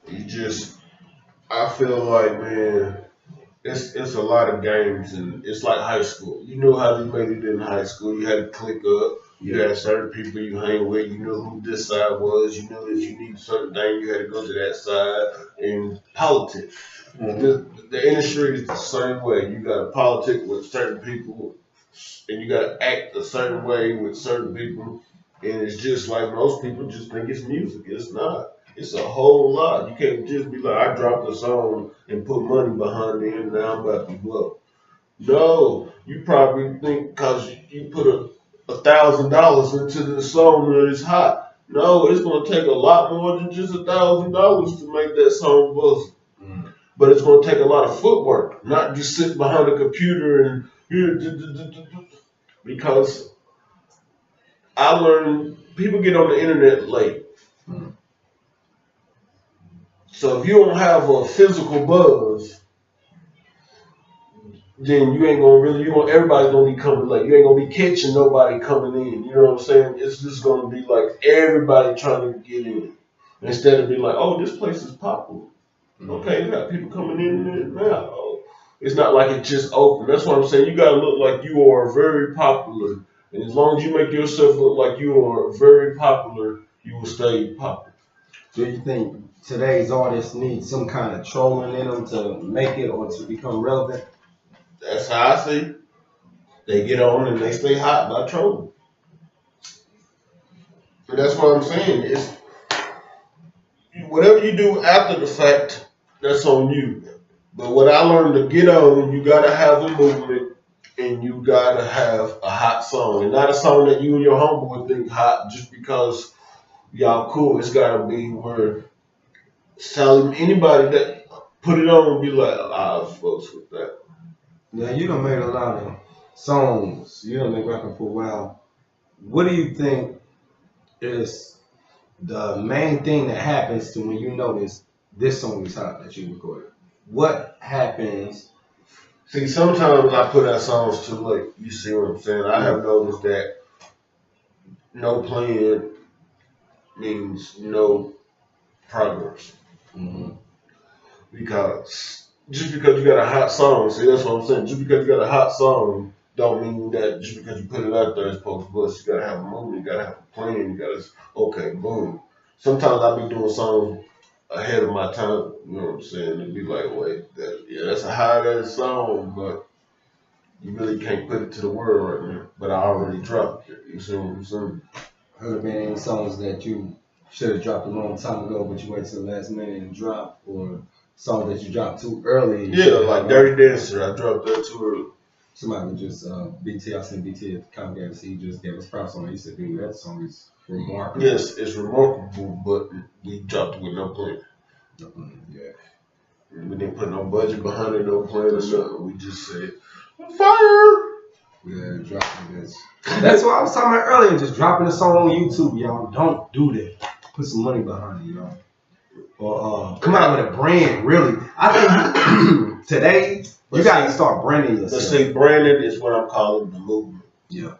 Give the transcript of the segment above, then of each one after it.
You just, I feel like, man, it's a lot of games, and it's like high school. You know how you made it in high school. You had to click up. You had certain people you hang with. You knew who this side was. You knew if you needed certain thing, you had to go to that side. In politics, the industry is the same way. You got to politic with certain people, and you got to act a certain way with certain people. And it's just like most people just think it's music. It's not. It's a whole lot. You can't just be like, I dropped a song and put money behind it and now I'm about to blow. No, you probably think because you put $1,000 into the song that it's hot. No, it's gonna take a lot more than just $1,000 to make that song buzz. But it's gonna take a lot of footwork, not just sit behind a computer and because I learned people get on the internet late. So if you don't have a physical buzz, then you ain't gonna really, everybody's gonna be coming late. You ain't gonna be catching nobody coming in. You know what I'm saying? It's just gonna be like everybody trying to get in. Instead of being like, oh, this place is popular. Okay, you got people coming in now. Oh, it's not like it's just open. That's what I'm saying. You gotta look like you are very popular. And as long as you make yourself look like you are very popular, you will stay popular. Do you think today's artists need some kind of trolling in them to make it or to become relevant? That's how I see. They get on and they stay hot by trolling. And that's what I'm saying. It's whatever you do after the fact, that's on you. But what I learned to get on, you gotta have a movement and you gotta have a hot song. And not a song that you and your homeboy think hot just because y'all cool. It's gotta be where anybody that put it on will be like, I was supposed with that. Yeah, you done made a lot of songs. You done been rapping for a while. What do you think is the main thing that happens to when you notice this song is hot that you recorded? What happens? See, sometimes I put out songs too late. You see what I'm saying? I have noticed that no playing means no progress. Because just because you got a hot song, see, that's what I'm saying. Just because you got a hot song don't mean that just because you put it out there it's supposed to bust. You gotta have a movement, you gotta have a plan, you gotta, okay, boom. Sometimes I be doing songs ahead of my time, you know what I'm saying? It'd be like, wait, that's a hot-ass song, but you really can't put it to the world right now. But I already dropped it, you see what I'm saying? Have there been any songs that you should have dropped a long time ago, but you waited till the last minute and dropped, or songs that you dropped too early? Yeah, like Dirty Dancer, I dropped that too early. Somebody would just, BT, I seen BT at the comment, he just gave us props on it. He said, dude, that song is remarkable. Yes, it's remarkable, but we dropped it with no plan. Yeah. We didn't put no budget behind it, no plan or nothing. We just said, fire! Yeah, dropping this. That's what I was talking about earlier, just dropping a song on YouTube, y'all. Don't do that. Put some money behind it, y'all. Or come out with a brand, really. I think today, you got to start branding yourself. Let's say branding is what I'm calling the movement. Yeah.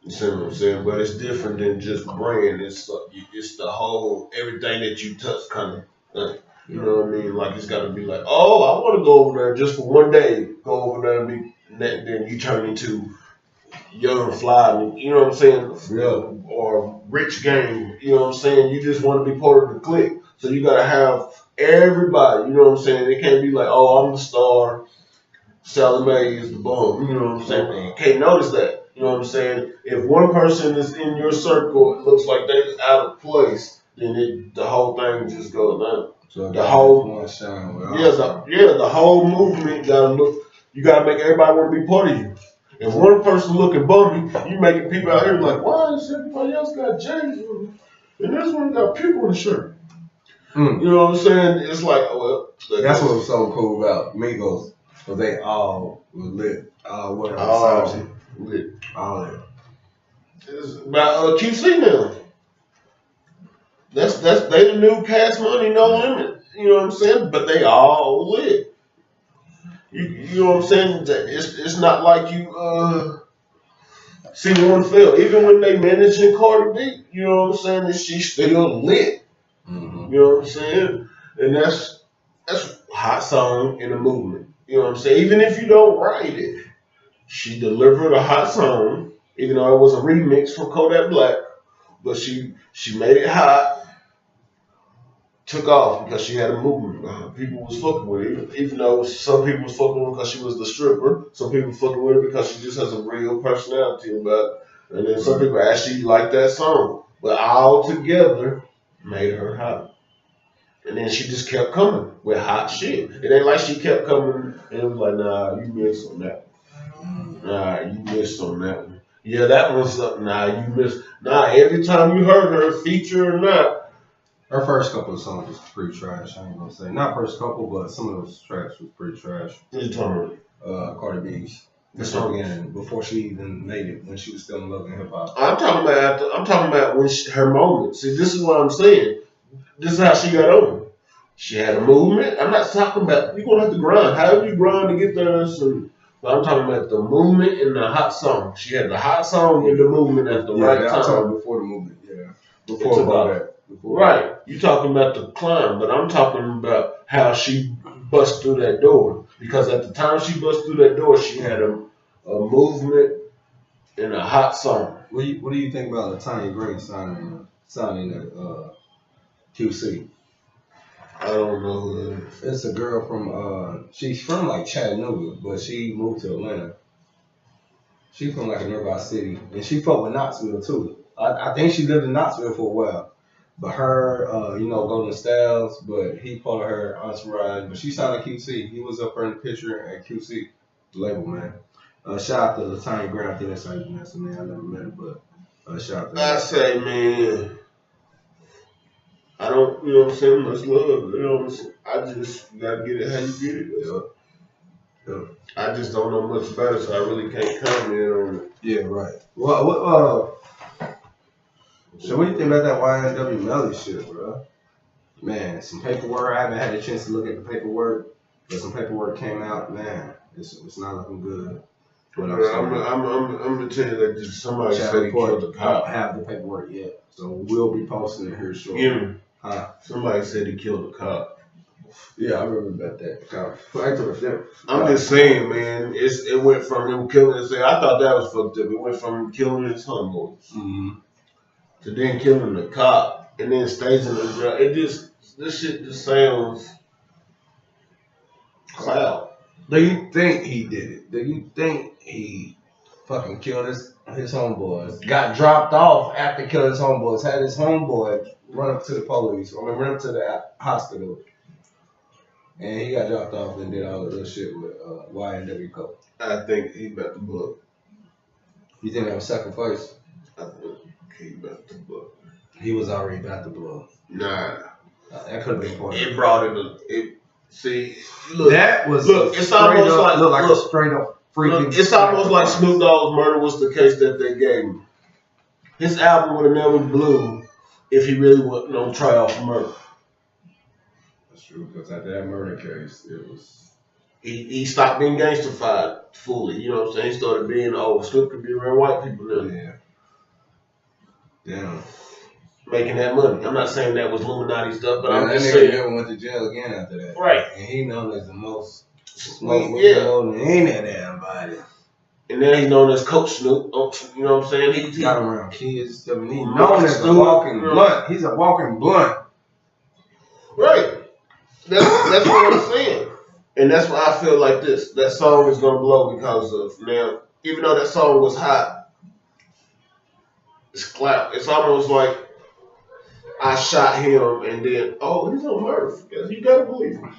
You see what I'm saying? But it's different than just brand. It's the whole, everything that you touch kind of thing. You know what I mean? Like, it's got to be like, oh, I want to go over there just for one day. Go over there and be, then you turn into Young Fly, you know what I'm saying? Yeah. Or Rich Game, you know what I'm saying? You just want to be part of the clique. So you got to have everybody, you know what I'm saying? It can't be like, oh, I'm the star, Sally Mae is the bum, you know what I'm saying? You can't notice that, you know what I'm saying? If one person is in your circle, it looks like they're out of place, then the whole thing just goes down. So the whole, the whole movement gotta look. You gotta make everybody want to be part of you. If one person looking bummy, you making people out here like, why is everybody else got James and this one got people on the shirt? You know what I'm saying? It's like, oh, well, that's what was so cool about Migos, because they all were lit, all lit. All lit. It's about QC now. That's they the new Cash Money, No Limit. You know what I'm saying? But they all lit. You know what I'm saying? It's not like you see one fail. Even when they managing Cardi B, you know what I'm saying? She's still lit. You know what I'm saying? And that's hot song in a movement. You know what I'm saying? Even if you don't write it, she delivered a hot song, even though it was a remix from Kodak Black, but she made it hot, took off because she had a movement. People was fucking with it, even though some people was fucking with her because she was the stripper. Some people fucking with her because she just has a real personality about it. And then some people actually like that song. But all together made her hot. And then she just kept coming with hot shit. It ain't like she kept coming and it was like, nah, you missed on that one. Nah, you missed on that one. Yeah, that one's up. Nah, you missed. Nah, every time you heard her, feature or not, her first couple of songs was pretty trash. I ain't gonna say not first couple, but some of those tracks was pretty trash. What you talking about? Cardi B's. The song again before she even made it, when she was still in love and hip hop. I'm talking about when her moment. See, this is what I'm saying. This is how she got over. She had a movement. I'm not talking about you're gonna have to grind. However you grind to get there, but I'm talking about the movement and the hot song. She had the hot song and the movement at the right time. I'm talking before the movement. Yeah, before that. Right. You talking about the climb, but I'm talking about how she bust through that door. Because at the time she bust through that door, she had a movement and a hot song. What do you think about Tanya Gray signing at QC? I don't know who that is. It's a girl from she's from like Chattanooga, but she moved to Atlanta. She's from like a nearby city, and she fought with Knoxville too. I think she lived in Knoxville for a while. But her, Golden Styles, but he part of her entourage. But she signed at QC. He was up there in the picture at QC, the label, man. Shout out to Tanya Gray. I think that's how you pronounce the name. I never met her, but shout out to her. I say, man, I don't, you know what I'm saying, much love. You know what I'm saying? I just gotta get it how you get it. Yep. I just don't know much better, so I really can't comment on it. Yeah, right. Well, so what do you think about that Ynw Melly shit, bro? Man, some paperwork. I haven't had a chance to look at the paperwork, but some paperwork came out. Man, it's not looking good. I'm gonna tell you that just somebody said he killed the cop. I don't have the paperwork yet, so we'll be posting it here shortly. Yeah. Somebody said he killed the cop. Yeah, I remember about that. I'm just saying, man. It went from him killing his. I thought that was fucked up. It went from him killing his homeboys to then killing the cop and then staging the drug. This shit just sounds cloud. Do you think he did it? Do you think he fucking killed his homeboys? Got dropped off after killing his homeboys. Had his homeboy run up to the police or run up to the hospital. And he got dropped off and did all of this shit with YNW Code. I think he about to blow. You think that was sacrifice? I think he about to blow. He was already about to blow. Nah. That could have been part of it. It brought it. See, look. That was it's almost like a straight up freaking. It's almost like Snoop Dogg's murder was the case that they gave him. His album would have never blew if he really wasn't on trial for murder. That's true, because after that murder case, it was. He stopped being gangsterfied fully. You know what I'm saying? He started being, Snoop could be around white people now. Yeah. Damn. Making that money. I'm not saying that was Illuminati stuff, but I'm just saying. That nigga never went to jail again after that. Right. And he known as the most sweet, yeah. Ain't that damn body. And then he's known as Coach Snoop. You know what I'm saying? He got around kids stuff, and he's known as a walking blunt. He's a walking blunt. Right. That's what I'm saying. And that's why I feel like this. That song is gonna blow because of now. Even though that song was hot, it's clout. It's almost like I shot him and then, he's on Murph. You gotta believe him.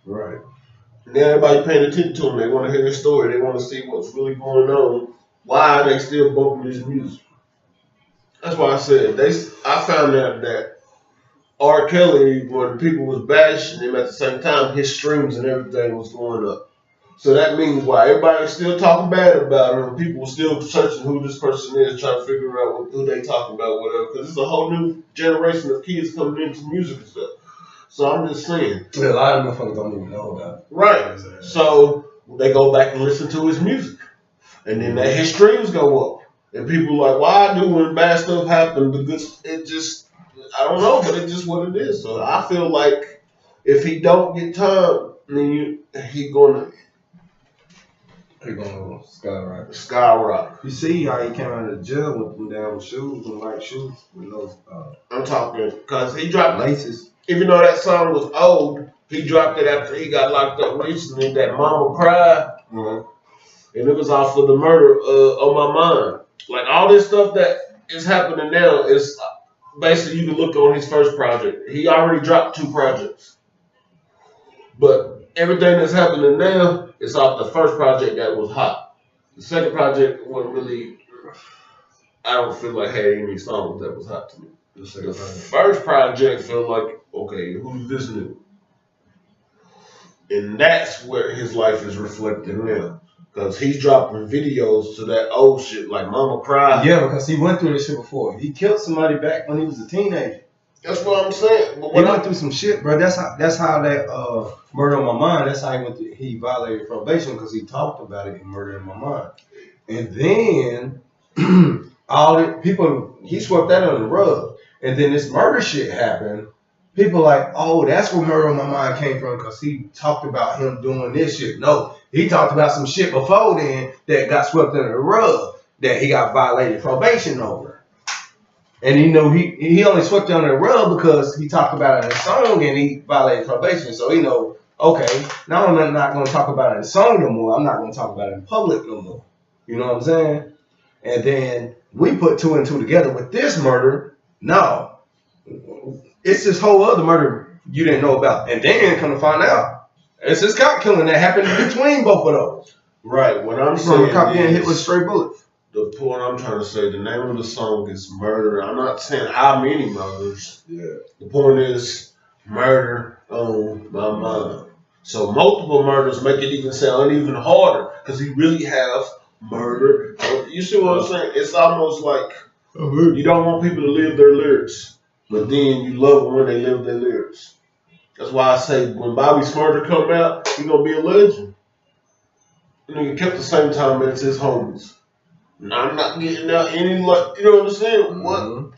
Right. Now everybody paying attention to him. They want to hear his story. They want to see what's really going on. Why are they still bumping his music? That's why I said I found out that R. Kelly, when people was bashing him at the same time, his streams and everything was going up. So that means why everybody's still talking bad about him. People still searching who this person is, trying to figure out who they talking about, whatever. Because there's a whole new generation of kids coming into music and stuff. So I'm just saying. Yeah, a lot of motherfuckers don't even know about it. Right. So they go back and listen to his music. And then his streams go up. And people are like, why do when bad stuff happen? Because I don't know, but it's just what it is. So I feel like if he don't get time, then he gonna skyrocket. You see how he came out of jail with them damn shoes and white shoes with those I'm talking because he dropped laces. Even though that song was old, he dropped it after he got locked up recently. That Mama Cried, and it was off of the murder on my mind. Like all this stuff that is happening now is basically you can look on his first project. He already dropped 2 projects, but everything that's happening now is off the first project that was hot. The second project wasn't really. I don't feel like had any songs that was hot to me. The first project felt like, okay, who's this new? And that's where his life is reflected now. Because he's dropping videos to that old shit like Mama Cried. Yeah, because he went through this shit before. He killed somebody back when he was a teenager. That's what I'm saying. He went through some shit, bro. That's how that Murder on My Mind, that's how he went through, he violated probation because he talked about it in Murder in My Mind. And then all the people, he swept that under the rug. And then this murder shit happened. People like, oh, that's where Murder on My Mind came from because he talked about him doing this shit. No, he talked about some shit before then that got swept under the rug that he got violated probation over. And you know, he only swept it under the rug because he talked about it in a song and he violated probation. So you know, okay, now I'm not going to talk about it in a song no more. I'm not going to talk about it in public no more. You know what I'm saying? And then we put 2 and 2 together with this murder. No, it's this whole other murder you didn't know about. And then come to find out, it's this cop killing that happened between both of those. Right. What I'm saying the cop getting hit with a straight bullet. The point I'm trying to say, the name of the song is Murder. I'm not saying how many murders. Yeah. The point is Murder on My Mind. So multiple murders make it even sound even harder because he really have murder. You see what I'm saying? It's almost like you don't want people to live their lyrics, but then you love them when they live their lyrics. That's why I say when Bobby Smurder come out, he gonna be a legend. You know, he kept the same time as his homies. And I'm not getting out any like, you know what I'm saying? What?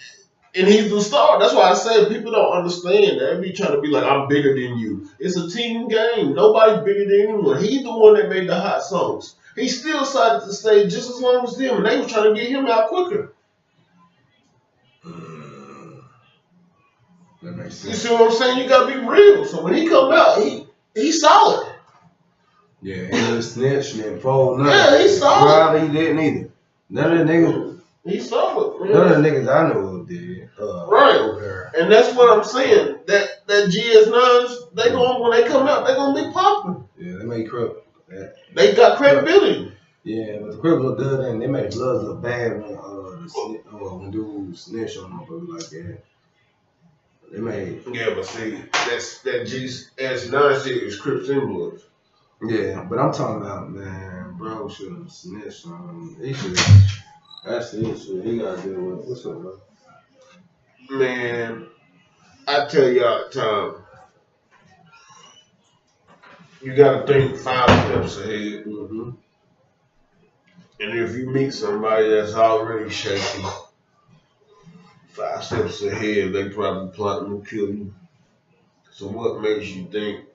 And he's the star. That's why I said people don't understand that. They be trying to be like, I'm bigger than you. It's a team game. Nobody's bigger than anyone. He's the one that made the hot songs. He still decided to stay just as long as them, and they was trying to get him out quicker. That makes sense. You see what I'm saying? You gotta be real. So when he come out, he's solid. Yeah, he didn't snitch, didn't fold nothing. Yeah, he's solid. Probably he didn't either. None of the niggas. He's solid. Man. None of the niggas I know did. Right. Okay. And that's what I'm saying. That GS9s, they going when they come out, they gonna be popping. Yeah, they made Crip. They got credibility. Yeah, but the Crip look good, and they made Bloods look bad when dudes snitch on them, but like that. They made. Yeah, but see, that GS9 shit is Crips and Bloods. Yeah, but I'm talking about, man, bro should have snitched on him. He should. That's the issue. He got to deal with. What's up, bro? Man, I tell you all the time, you got to think 5 steps ahead. Mm-hmm. And if you meet somebody that's already shaky, 5 steps ahead, they probably plotting to kill you. So what makes you think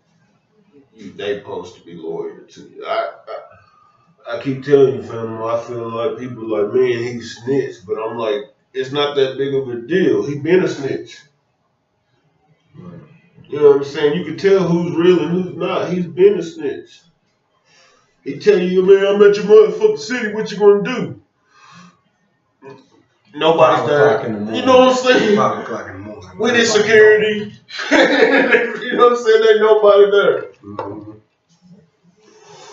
they supposed to be loyal to you? I keep telling you, fam, I feel like people are like, man, he snitched, but I'm like, it's not that big of a deal. He been a snitch. Right. You know what I'm saying? You can tell who's real and who's not. He's been a snitch. He tell you, man, I'm at your motherfucking city, what you gonna do? Nobody's there. You know what I'm saying? 5 o'clock in the morning. With his security. You know what I'm saying? Ain't nobody there. Mm-hmm.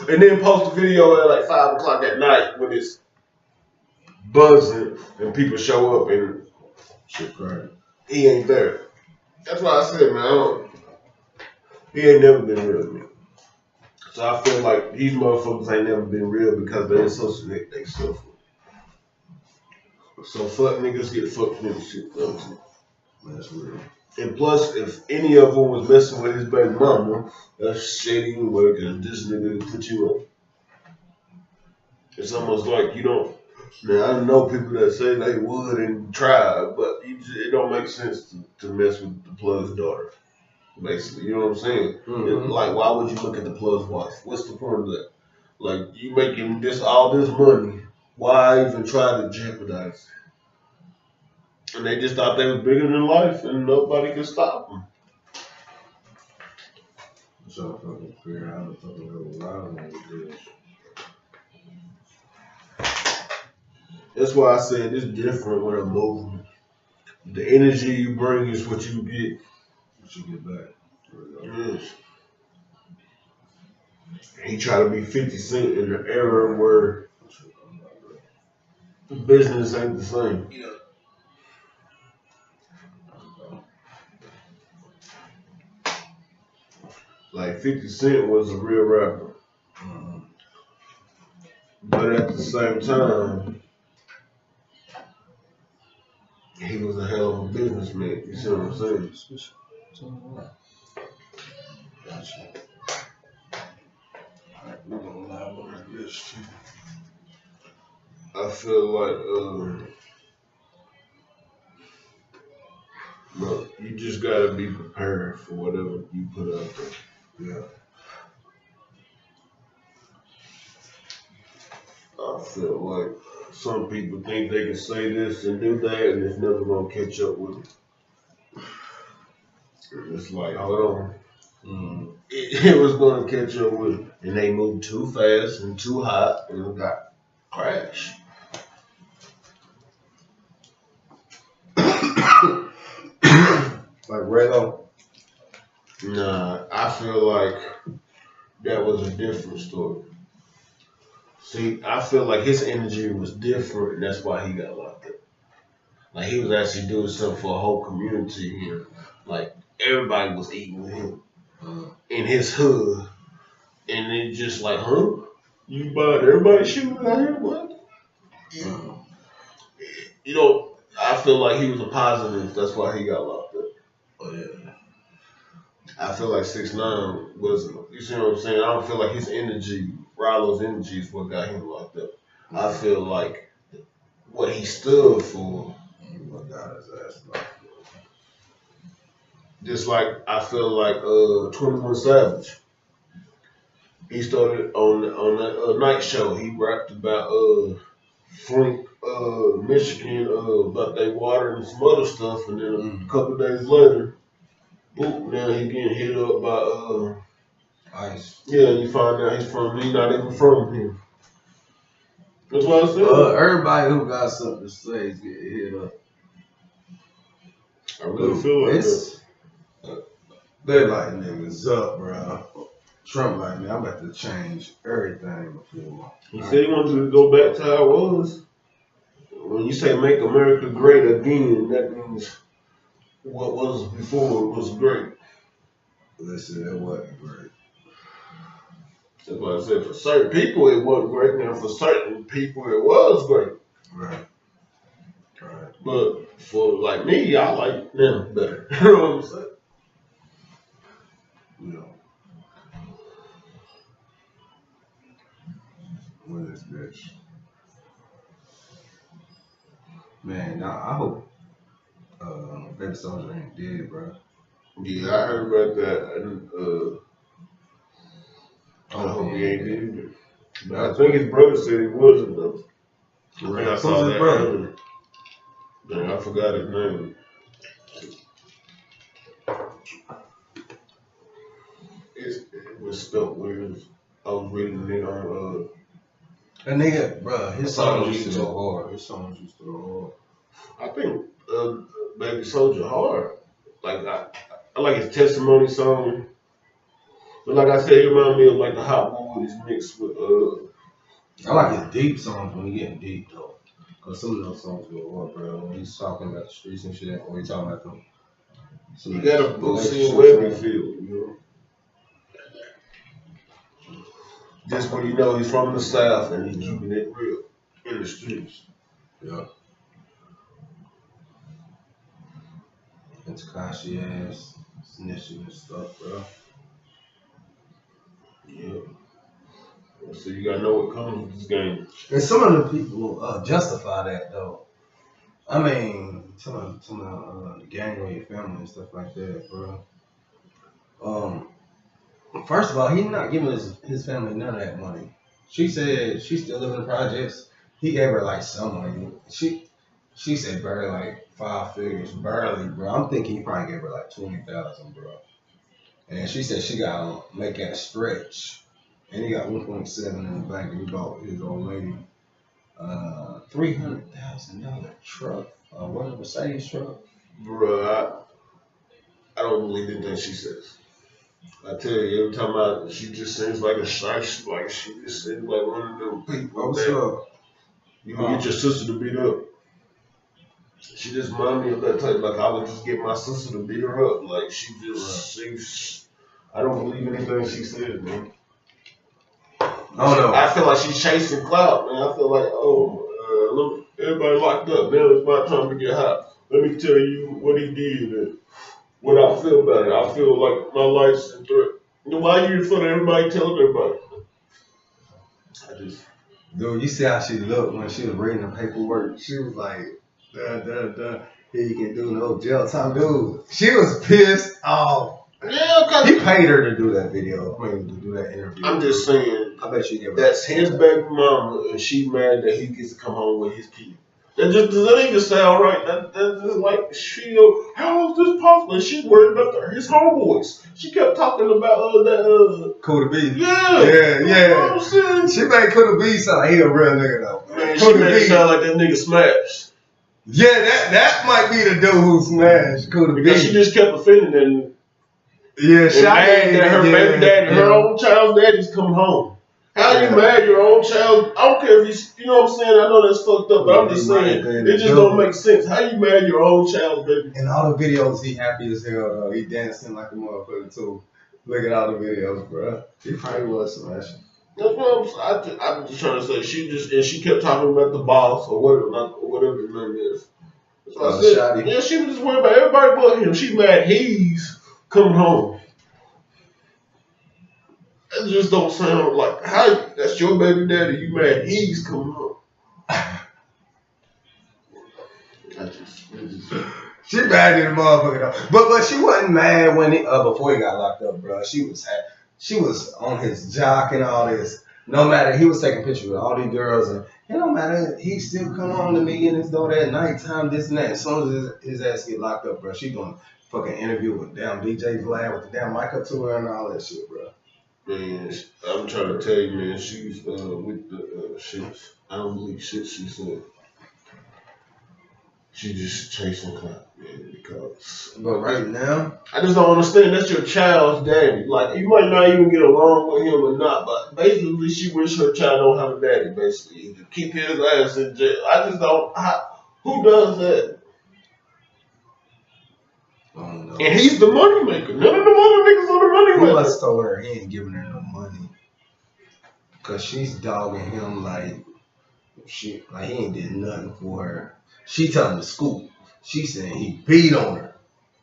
And then post a video at like 5 o'clock at night when it's buzzing and people show up and shit crazy. He ain't there. That's why I said, man, he ain't never been real to me. So I feel like these motherfuckers ain't never been real because they associate they stuff. So fuck niggas get fucked with shit. That's real. And plus, if any of them was messing with his baby mama, that's shady anyway because this nigga put you up. It's almost like you don't. Now I know people that say they would and try, but it don't make sense to mess with the plug's daughter. Basically, you know what I'm saying? Like, why would you look at the plug's wife? What's the point of that? Like, you making all this money. Why even try to jeopardize it? And they just thought they was bigger than life, and nobody could stop them. So I fucking figure out the fucking little loud on this. That's why I said it's different with a movement. The energy you bring is what you get. What you get back. Yes. He tried to be 50 Cent in the era where business ain't the same. Yeah. Like 50 Cent was a real rapper. But at the same time, he was a hell of a businessman. You see what I'm saying? Gotcha. Alright, we're gonna live on this too. I feel like, bro, you just gotta be prepared for whatever you put out there. Yeah. I feel like some people think they can say this and do that, and it's never gonna catch up with them. It's like, hold on. It was gonna catch up with them, and they moved too fast and too hot, and it got crashed. Like Raylo? Nah, I feel like that was a different story. See, I feel like his energy was different, and that's why he got locked up. Like, he was actually doing something for a whole community here. Like, everybody was eating with him in his hood. And it just like, huh? You bought everybody shooting out here? What? You know, I feel like he was a positive. That's why he got locked up. Oh, yeah. I feel like 6ix9ine was, you see what I'm saying? I don't feel like his energy, Rollo's energy is what got him locked up. I feel like what he stood for. What got his ass locked up. Just like, I feel like 21 Savage. He started on that night show. He rapped about Flint, Michigan, about they water and some other stuff, and then a couple days later, boop, now he getting hit up by ICE. Yeah, you find out he's not even from here. That's what I said. Everybody who got something to say is getting hit up. I really feel like that. They like niggas up, bro. Trump like, man, I'm about to change everything before. He said he wanted to go back to how it was. When you say make America great again, that means what was before was great. Listen, that wasn't great. That's what I said. For certain people, it wasn't great. Now, for certain people, it was great. Right. Right. But for like me, I like them better. You know what I'm saying? Yeah. What is this? Man, I hope Baby Soldier ain't dead, bro. Yeah, I heard about that. And, I hope he ain't dead either. But I think his brother said he wasn't, though. Right. I saw that brother. Dang, I forgot his name. It was spelled weird. I was reading it on That nigga, bro, his songs used to go hard. His songs used to go hard. I think Baby Soldier hard. Like I like his testimony song. But like I said, he remind me of like the Hot Boys mixed with I like his deep songs when he getting deep though. Cause some of those songs go hard, bro. When he's talking about the streets and shit, or he's talking about them. You got a Boosie and Webby feel, you know. Just when you know he's from the South and he's keeping it real in the streets. Yeah. And Tekashi ass snitching and stuff, bro. Yeah. So you gotta know what comes with this game. And some of the people justify that though. I mean, some of the gang on your family and stuff like that, bro. First of all, he's not giving his family none of that money. She said she still living in the projects. He gave her like some money. She said barely like 5 figures, barely, bro. I'm thinking he probably gave her like 20,000, bro. And she said she got to make that stretch. And he got 1.7 in the bank. And he bought his old lady $300,000 truck, what a Mercedes truck. Bro, I don't believe anything she says. I tell you, every time she just seems like a shy, like she just seems like one of them people. What's up? You can get your sister to beat up. She just remind me of that type. Like I would just get my sister to beat her up. Like she just, I don't believe anything she said, man. Oh no. I feel like she's chasing clout, man. I feel like, look, everybody locked up. Now it's my time to get hot. Let me tell you what he did and what I feel about it. I feel like my life's in threat. You know, why you in front of everybody telling everybody? Dude, you see how she looked when she was reading the paperwork? She was like, here you can do no jail time. Dude, she was pissed off. Yeah, he paid her to do that video. I mean, to do that interview. I'm just saying. I bet she gave her. That's his baby mama, and she mad that he gets to come home with his kid. That just doesn't even sound right. That's just like how is this possible? And she's worried about his homeboys. She kept talking about that Kuda B. Yeah. You know what I'm saying? She made Kuda B sound like he a real nigga though. Man, she made it sound like that nigga smashed. Yeah, that might be the dude who smashed Kuda B. Because she just kept offending and mad that her baby daddy, her own child's daddy's coming home. How you mad your own child? I don't care if you know what I'm saying. I know that's fucked up, but I'm just saying it just don't make sense. How you mad your own child's baby? In all the videos, he happy as hell though. He dancing like a motherfucker too. Look at all the videos, bro. He probably was smashing. That's what I'm just trying to say. She kept talking about the boss or whatever his name is. That's what I said. SHOTTI. Yeah, she was just worried about everybody but him. She mad he's coming home. That just don't sound like how that's your baby daddy. You mad he's coming home. She mad at the motherfucker though. But she wasn't mad when before he got locked up, bro. She was on his jock and all this. No matter, he was taking pictures with all these girls and it don't matter. He still come on to me in his door at nighttime, this and that. As soon as his ass get locked up, bro, she gonna fucking interview with damn DJ Vlad with the damn mic up to her and all that shit, bro. Man, I'm trying to tell you, man, she's with the shit. I don't believe shit she said. She just chasing clout, man, because. But right now, I just don't understand. That's your child's daddy. Like, you might not even get along with him or not, but basically, she wish her child don't have a daddy. Basically, to keep his ass in jail. I just don't. Who does that? And he's the money maker. None of the other niggas are the money maker. He must told her he ain't giving her no money. Cause she's dogging him like he ain't did nothing for her. She telling the scoop. She saying he beat on her.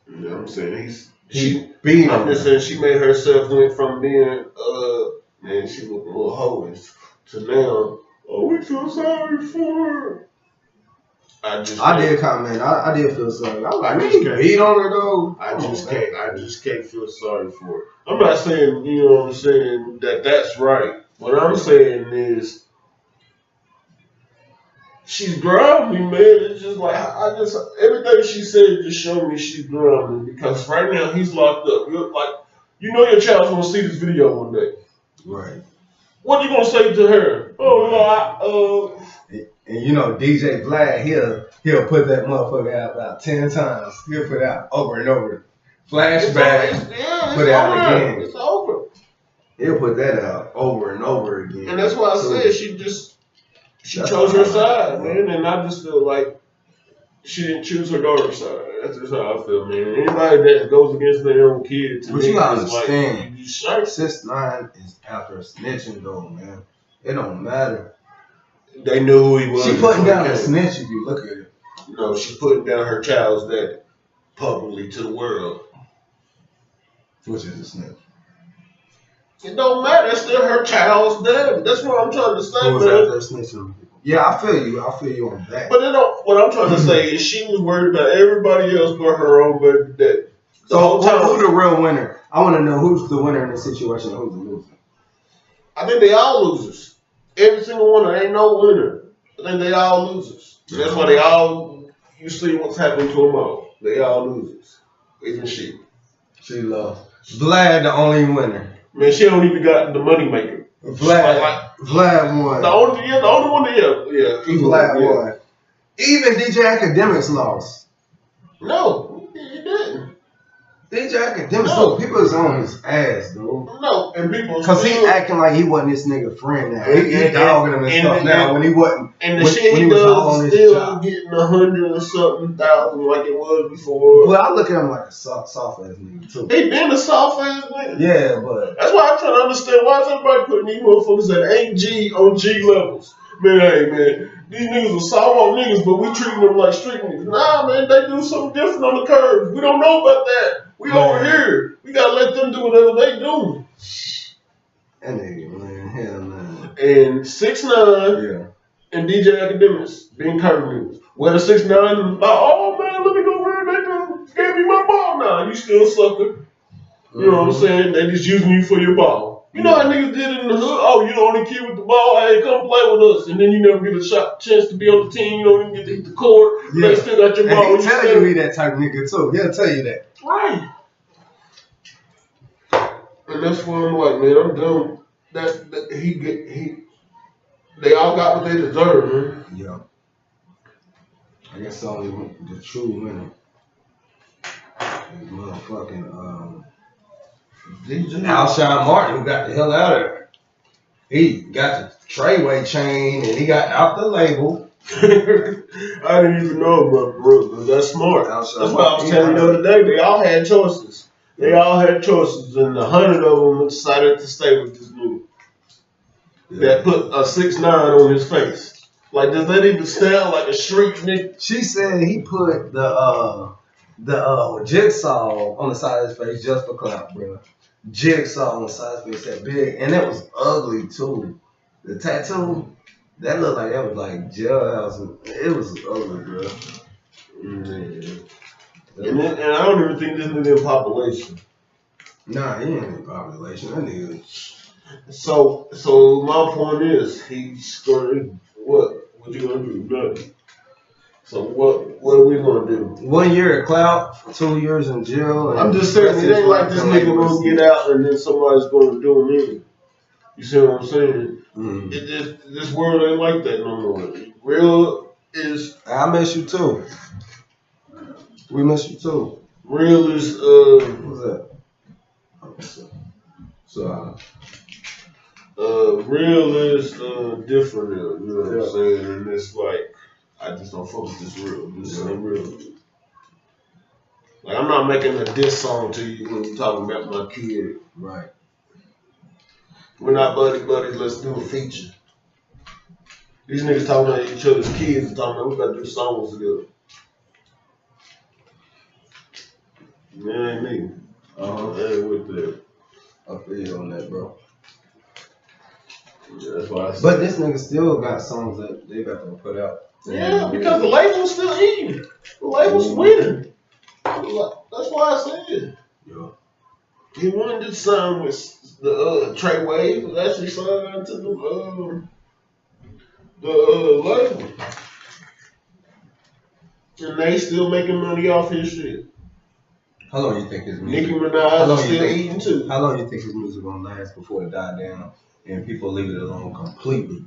Yeah, I'm saying he beat on her. I'm just saying she made herself went from being man, she looked a little hoish to now, we feel sorry for her. I did comment. I did feel sorry. I was like, he beat on her though. I just can't feel sorry for her. I'm not saying, you know what I'm saying, that's right. What I'm saying is she's grumbling, man. It's just like everything she said just showed me she's grumbling because right now he's locked up. You know your child's gonna see this video one day. Right. What are you gonna say to her? And you know, DJ Vlad, he'll put that motherfucker out about 10 times. He'll put it out over and over. Flashback, put it out again. It's over. He'll put that out over and over again. And that's why I said she chose her side, man. And I just feel like she didn't choose her daughter's side. That's just how I feel, man. Anybody that goes against their own kid, but you gotta understand, like, 6ix9ine is after snitching though, man. It don't matter. They knew who he was. She putting down a snitch if you look at it. No, she's putting down her child's daddy publicly to the world. Which is a snitch. It don't matter. It's still her child's daddy. That's what I'm trying to say, man. Yeah, I feel you. I feel you on that. But what I'm trying to say is she was worried about everybody else but her own baby daddy. So who's the real winner? I want to know who's the winner in this situation and who's the loser. I think they all losers. Every single one. There ain't no winner. I think they all losers. So that's why they all. You see what's happening to them all. They all losers. Even she. She lost. Vlad, the only winner. Man, she don't even got the money maker. Vlad won. The only one that Vlad won. Even DJ Academics lost. No, he didn't. DJ Academics, look, people is on his ass, dude. No, and people because he acting like he wasn't this nigga friend now. He dogging him and stuff now when he wasn't. And the shit he does is still getting 100 or something thousand like it was before. Well, I look at him like a soft ass nigga too. He been a soft ass nigga. Yeah, but that's why I'm trying to understand why is everybody putting these motherfuckers that ain't G on G levels. Man, hey man, these niggas are soft niggas, but we treating them like street niggas. Nah, man, they do something different on the curve. We don't know about that. We over here. We gotta let them do whatever they do. That nigga, man, hell no. And 6ix9ine and DJ Academics being curve niggas. Where the 6ix9ine is like, oh man, let me go where they do. Gave me my ball now. You still sucker. You know what I'm saying? They just using you for your ball. You know how niggas did it in the hood? Oh, you the only kid with the ball. Hey, come play with us. And then you never get a chance to be on the team. You don't even get to hit the court. Yeah. They still got your ball. And he'll tell you he that type of nigga too. He'll tell you that. Right. And that's why I'm like, man, I'm done. They all got what they deserve, man. Yeah. I guess only the true winner is motherfucking Alshon Martin, who got the hell out of there. He got the Treyway chain and he got out the label. I didn't even know about bro. That's smart. That's why I was telling you the other day. They all had choices. They all had choices, and 100 of them decided to stay with this nigga. That put a 6ix9ine on his face. Like, does that even sound like a street nigga? She said he put the jigsaw on the side of his face just for clout, bro. Jigsaw on the side of his face that big, and that was ugly too. The tattoo, that looked like that was like jailhouse. It was ugly, bro. And I don't even think this nigga in population. Nah, he ain't in population. That nigga. So my point is, he's going what? What you gonna do? Nothing. So what are we gonna do? 1 year at clout, 2 years in jail. And I'm just saying, it ain't like this nigga gonna get out and then somebody's gonna do him in. You see what I'm saying? Mm-hmm. This world ain't like that no more. Real is. I miss you too. We miss you too. Real is what's that? Real is different. You know what I'm saying? And it's like I just don't fuck with this real. This ain't real. Like I'm not making a diss song to you when you're talking about my kid. Right. We're not buddies. Let's do a feature. These niggas talking about each other's kids and talking about we gotta do songs together. Man, ain't me. I ain't with that. I feel you on that, bro. Yeah, that's why I said. But this nigga still got songs that they got to put out. Yeah, because the label's still eating. The label's winning. That's why I said. Yeah. He wanted to sign with the Treyway. He was actually signed to the label. And they still making money off his shit. How long you think his music? Nicki Minaj is still eating too. How long you think his music gonna last before it die down and people leave it alone completely?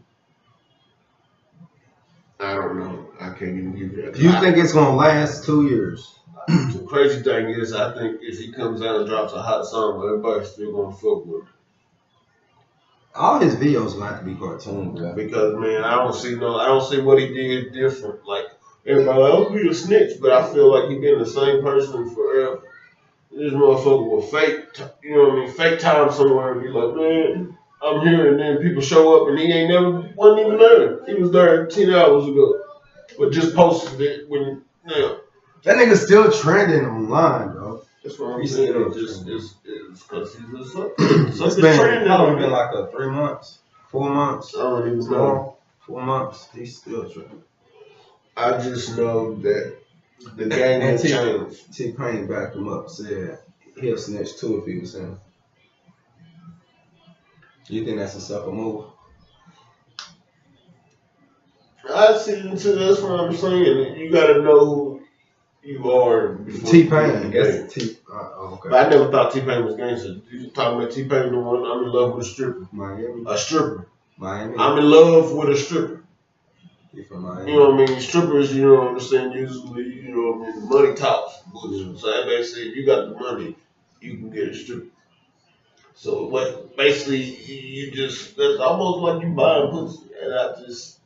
I don't know. I can't even give you that. Do you think it's gonna last 2 years? The crazy thing is, I think if he comes out and drops a hot song, everybody's still gonna fuck with him. All his videos gonna have to be cartoons, bro. Because man, I don't see what he did different. Like everybody, like, oh, he a snitch, but I feel like he been the same person forever. This motherfucker will fake, you know what I mean, fake time somewhere and be like, man, I'm here, and then people show up and he wasn't even there. He was there 10 hours ago, but just posted it when, That nigga still trending online, bro. That's what I'm saying. It's because he's a sucker. It's been, how long been like 3 months? 4 months? I don't even know. 4 months. He's still trending. I just know that The game And has changed. T-Pain backed him up, said he'll snitch too if he was him. You think that's a sucker move? I see it too. That's what I'm saying. You gotta know who you are. T-Pain, guess T. Okay. But I never thought T-Pain was gangster. You talking about T-Pain, the one I'm in love with a stripper. Miami. A stripper. Miami. I'm in love with a stripper. You from Miami? You know what I mean? Strippers, you know what I'm saying, usually, you know what I mean, money talks. So everybody say if you got the money, you can get a stripper. So what basically you just, that's almost like you buying pussy. And I just